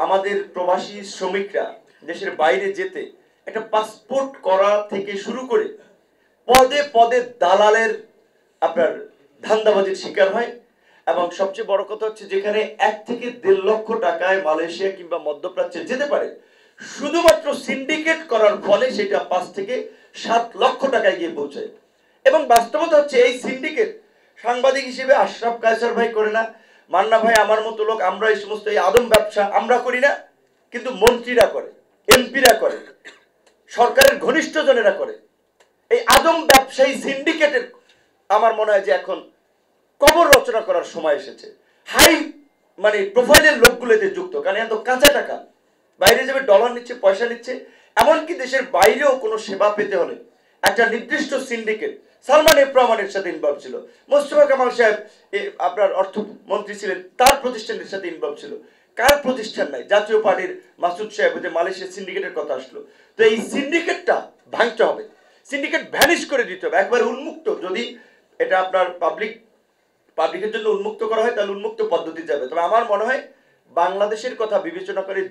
আমাদের প্রবাসী শ্রমিকরা দেশের বাইরে যেতে একটা পাসপোর্ট করা থেকে শুরু করে পদে পদে দালালের আপনার ধান্দাবাজির শিকার হয়। এবং সবচেয়ে বড় কথা হচ্ছে যেখানে 1 থেকে 1.5 লক্ষ টাকায় মালয়েশিয়া কিংবা মধ্যপ্রাচ্যে যেতে পারে, শুধুমাত্র সিন্ডিকেট করার ফলে সেটা 5 থেকে 7 লক্ষ টাকায় গিয়ে পৌঁছায়। এবং বাস্তবতা হচ্ছে এই সিন্ডিকেট সাংবাদিক হিসেবে আশরাফ কায়সার ভাই করে না, মান্না ভাই আমার মতো লোক, আমরা এই সমস্ত এই আদম ব্যবসা আমরা করি না, কিন্তু মন্ত্রীরা করে, এমপিরা করে, সরকারের ঘনিষ্ঠজনেরা করে। এই আদম ব্যবসায়ী সিন্ডিকেটের আমার মনে হয় যে এখন কবর রচনা করার সময় এসেছে। হাই মানে প্রোফাইলের লোকগুলোতে যুক্ত, কারণ এত কাঁচা টাকা বাইরে যাবে, ডলার নিচ্ছে, পয়সা নিচ্ছে। এমনকি দেশের বাইরেও কোনো সেবা পেতে হলে একটা নির্দিষ্ট সিন্ডিকেট সালমান এফ রহমানের সাথে ইনভলভ ছিল, মোস্তফা কামাল সাহেব আপনার অর্থমন্ত্রী ছিলেন, তার প্রতিষ্ঠানের সাথে ইনভলভ ছিল। কার প্রতিষ্ঠান নাই? জাতীয় পার্টির মাসুদ সাহেব, যে মালয়েশিয়ার সিন্ডিকেটের কথা আসলো। তো এই সিন্ডিকেটটা ভাঙতে হবে, সিন্ডিকেট ভ্যানিশ করে দিতে হবে, একবারে উন্মুক্ত। যদি এটা আপনার পাবলিকের জন্য উন্মুক্ত করা হয় তাহলে উন্মুক্ত পদ্ধতি যাবে। তবে আমার মনে হয় বাংলাদেশের কথা বিবেচনা করে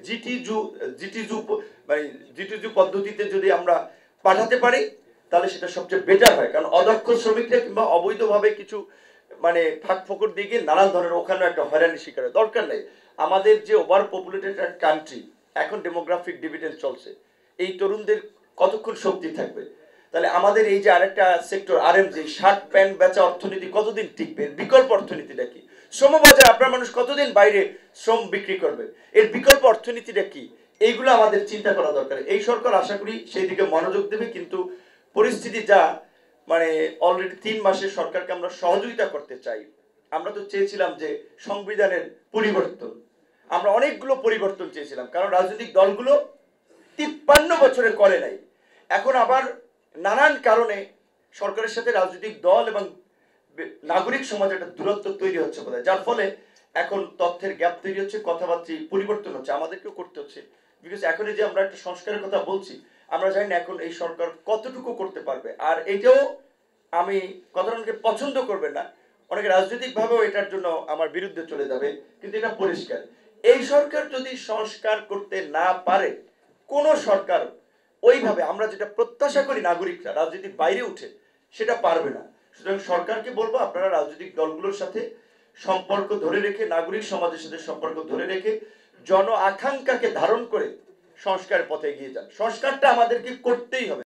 জিটিজু পদ্ধতিতে যদি আমরা পাঠাতে পারি তাহলে সেটা সবচেয়ে বেটার হয়। কারণ অদক্ষ শ্রমিকরা কিংবা অবৈধভাবে কিছু মানে ফাঁক ফোকর দিয়ে গিয়ে নানান ধরনের ওখানে একটা হয়রানির শিকার দরকার নেই। আমাদের যে ওভার পপুলেটেড কান্ট্রি, এখন ডেমোগ্রাফিক ডিভিডেন্ড চলছে, এই তরুণদের কতক্ষণ শক্তি থাকবে? তাহলে আমাদের এই যে আরেকটা সেক্টর আরএমজি, শার্ট প্যান্ট বেচা অর্থনীতি কতদিন টিকবে? বিকল্প অর্থনীতিটা কি? শ্রমবাজার আপনার মানুষ কতদিন বাইরে শ্রম বিক্রি করবে? এর বিকল্প অর্থনীতিটা কি? এইগুলো আমাদের চিন্তা করা দরকার। এই সরকার আশা করি সেই দিকে মনোযোগ দেবে, কিন্তু পরিস্থিতি যা মানে অলরেডি 3 মাসে সরকারকে আমরা সহযোগিতা করতে চাই। আমরা তো চেয়েছিলাম যে সংবিধানের পরিবর্তন, আমরা অনেকগুলো পরিবর্তন চেয়েছিলাম, কারণ রাজনৈতিক দলগুলো 53 বছরে করে নাই। এখন আবার নানান কারণে সরকারের সাথে রাজনৈতিক দল এবং নাগরিক সমাজে একটা দূরত্ব তৈরি হচ্ছে বোধহয়, যার ফলে এখন তথ্যের গ্যাপ তৈরি হচ্ছে, কথাবার্তা পরিবর্তন হচ্ছে, আমাদেরকেও করতে হচ্ছে। বিকজ এখন যে আমরা একটা সংস্কারের কথা বলছি, আমরা জানি না এখন এই সরকার কতটুকু করতে পারবে। আর এটাও আমি কথাটা অনেকে পছন্দ করবে না, অনেকে রাজনৈতিকভাবেও এটার জন্য আমার বিরুদ্ধে চলে যাবে, কিন্তু এটা পরিষ্কার এই সরকার যদি সংস্কার করতে না পারে, কোন সরকার ওইভাবে আমরা যেটা প্রত্যাশা করি নাগরিকরা রাজনীতির বাইরে উঠে সেটা পারবে না। সুতরাং সরকারকে বলবো আপনারা রাজনৈতিক দলগুলোর সাথে সম্পর্ক ধরে রেখে, নাগরিক সমাজের সাথে সম্পর্ক ধরে রেখে জন আকাঙ্ক্ষাকে ধারণ করে সংস্কারের পথে এগিয়ে যান। সংস্কারটা আমাদেরকে করতেই হবে।